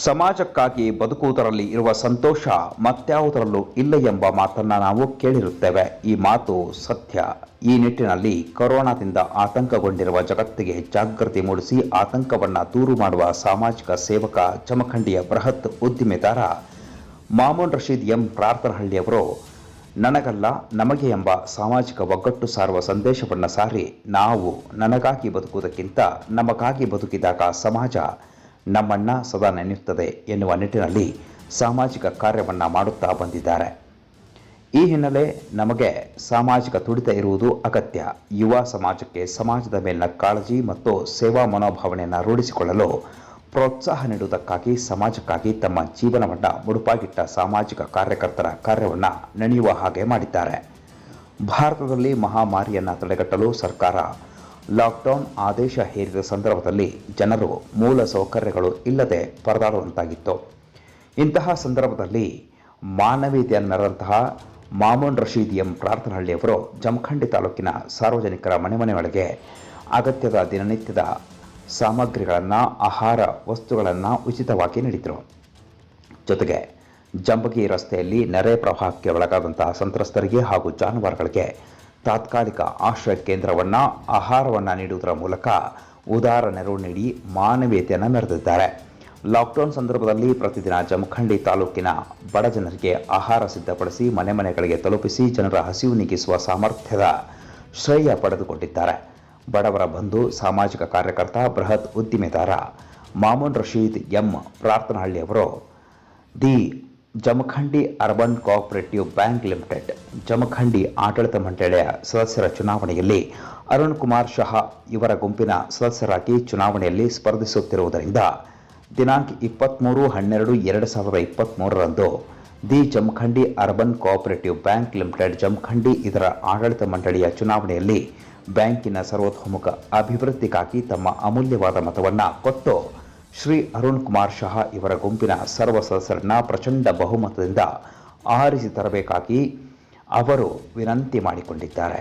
ಸಮಾಜಕ್ಕಾಗಿ ಬದುಕುವುದರಲ್ಲಿ ಇರುವ ಸಂತೋಷ ಮತ್ಯಾವುದರಲ್ಲೂ ಇಲ್ಲ ಎಂಬ ಮಾತನ್ನ ನಾವು ಕೇಳಿರುತ್ತೇವೆ. ಈ ಮಾತು ಸತ್ಯ. ಈ ನಿಟ್ಟಿನಲ್ಲಿ ಕೊರೋನಾದಿಂದ ಆತಂಕಗೊಂಡಿರುವ ಜಗತ್ತಿಗೆ ಜಾಗೃತಿ ಮೂಡಿಸಿ ಆತಂಕವನ್ನು ದೂರು ಮಾಡುವ ಸಾಮಾಜಿಕ ಸೇವಕ ಜಮಖಂಡಿಯ ಬೃಹತ್ ಉದ್ದಿಮೆದಾರ ಮಾಮೂನ್ ರಶೀದ್ ಎಂ ಪ್ರಾರ್ಥನಹಳ್ಳಿಯವರು ನನಗಲ್ಲ ನಮಗೆ ಎಂಬ ಸಾಮಾಜಿಕ ಒಗ್ಗಟ್ಟು ಸಾರುವ ಸಂದೇಶವನ್ನು ಸಾರಿ, ನಾವು ನನಗಾಗಿ ಬದುಕುವುದಕ್ಕಿಂತ ನಮಗಾಗಿ ಬದುಕಿದಾಗ ಸಮಾಜ ನಮ್ಮನ್ನ ಸದಾ ನೆನೆಯುತ್ತದೆ ಎನ್ನುವ ನಿಟ್ಟಿನಲ್ಲಿ ಸಾಮಾಜಿಕ ಕಾರ್ಯವನ್ನು ಮಾಡುತ್ತಾ ಬಂದಿದ್ದಾರೆ. ಈ ಹಿನ್ನೆಲೆ ನಮಗೆ ಸಾಮಾಜಿಕ ತುಡಿತ ಇರುವುದು ಅಗತ್ಯ. ಯುವ ಸಮಾಜಕ್ಕೆ ಸಮಾಜದ ಮೇಲಿನ ಕಾಳಜಿ ಮತ್ತು ಸೇವಾ ಮನೋಭಾವನೆಯನ್ನು ರೂಢಿಸಿಕೊಳ್ಳಲು ಪ್ರೋತ್ಸಾಹ ನೀಡುವುದಕ್ಕಾಗಿ ಸಮಾಜಕ್ಕಾಗಿ ತಮ್ಮ ಜೀವನವನ್ನು ಮುಡುಪಾಗಿಟ್ಟ ಸಾಮಾಜಿಕ ಕಾರ್ಯಕರ್ತರ ಕಾರ್ಯವನ್ನು ನೆನೆಯುವ ಹಾಗೆ ಮಾಡಿದ್ದಾರೆ. ಭಾರತದಲ್ಲಿ ಮಹಾಮಾರಿಯನ್ನು ತಡೆಗಟ್ಟಲು ಸರ್ಕಾರ ಲಾಕ್ಡೌನ್ ಆದೇಶ ಹೇರಿದ ಸಂದರ್ಭದಲ್ಲಿ ಜನರು ಮೂಲ ಸೌಕರ್ಯಗಳು ಇಲ್ಲದೆ ಪರದಾಡುವಂತಾಗಿತ್ತು. ಇಂತಹ ಸಂದರ್ಭದಲ್ಲಿ ಮಾನವೀಯತೆಯನ್ನು ಮೆರೆದಂತಹ ಮಾಮೂನ್ ರಶೀದ್ ಎಂ ಪ್ರಾರ್ಥನಹಳ್ಳಿಯವರು ಜಮಖಂಡಿ ತಾಲೂಕಿನ ಸಾರ್ವಜನಿಕರ ಮನೆ ಒಳಗೆ ಅಗತ್ಯದ ದಿನನಿತ್ಯದ ಸಾಮಗ್ರಿಗಳನ್ನು, ಆಹಾರ ವಸ್ತುಗಳನ್ನು ಉಚಿತವಾಗಿ ನೀಡಿದರು. ಜೊತೆಗೆ ಜಂಬಗಿ ರಸ್ತೆಯಲ್ಲಿ ನೆರೆ ಪ್ರವಾಹಕ್ಕೆ ಒಳಗಾದಂತಹ ಸಂತ್ರಸ್ತರಿಗೆ ಹಾಗೂ ಜಾನುವಾರುಗಳಿಗೆ ತಾತ್ಕಾಲಿಕ ಆಶ್ರಯ ಕೇಂದ್ರವನ್ನು, ಆಹಾರವನ್ನು ನೀಡುವುದರ ಮೂಲಕ ಉದಾರ ನೆರವು ನೀಡಿ ಮಾನವೀಯತೆಯನ್ನು ಮೆರೆದಿದ್ದಾರೆ. ಲಾಕ್ಡೌನ್ ಸಂದರ್ಭದಲ್ಲಿ ಪ್ರತಿದಿನ ಜಮಖಂಡಿ ತಾಲೂಕಿನ ಬಡ ಜನರಿಗೆ ಆಹಾರ ಸಿದ್ಧಪಡಿಸಿ ಮನೆಗಳಿಗೆ ತಲುಪಿಸಿ ಜನರ ಹಸಿವು ನೀಗಿಸುವ ಸಾಮರ್ಥ್ಯದ ಶ್ರೇಯ ಪಡೆದುಕೊಂಡಿದ್ದಾರೆ. ಬಡವರ ಬಂಧು, ಸಾಮಾಜಿಕ ಕಾರ್ಯಕರ್ತ, ಬೃಹತ್ ಉದ್ದಿಮೆದಾರ ಮಾಮೂನ್ ರಶೀದ್ ಎಂ ಪ್ರಾರ್ಥನಹಳ್ಳಿಯವರು the Jamkhandi urban cooperative bank limited Jamkhandi ಆಡಳಿತ ಮಂಡಳಿಯ ಸದಸ್ಯರ ಚುನಾವಣೆಯಲ್ಲಿ ಅರುಣ್ ಕುಮಾರ್ ಶಹಾ ಇವರ ಗುಂಪಿನ ಸದಸ್ಯರಾಗಿ ಚುನಾವಣೆಯಲ್ಲಿ ಸ್ಪರ್ಧಿಸುತ್ತಿರುವುದರಿಂದ ದಿನಾಂಕ 23/12/2023ರಂದು the Jamkhandi urban cooperative bank limited Jamkhandi ಇದರ ಆಡಳಿತ ಮಂಡಳಿಯ ಚುನಾವಣೆಯಲ್ಲಿ ಬ್ಯಾಂಕಿನ ಸರ್ವತೋಮುಖ ಅಭಿವೃದ್ಧಿಗಾಗಿ ತಮ್ಮ ಅಮೂಲ್ಯವಾದ ಮತವನ್ನು ಕೊಟ್ಟು ಶ್ರೀ ಅರುಣ್ ಕುಮಾರ್ ಶಹಾ ಇವರ ಗುಂಪಿನ ಸರ್ವ ಸದಸ್ಯರನ್ನ ಪ್ರಚಂಡ ಬಹುಮತದಿಂದ ಆರಿಸಿ ತರಬೇಕಾಗಿ ಅವರು ವಿನಂತಿ ಮಾಡಿಕೊಂಡಿದ್ದಾರೆ.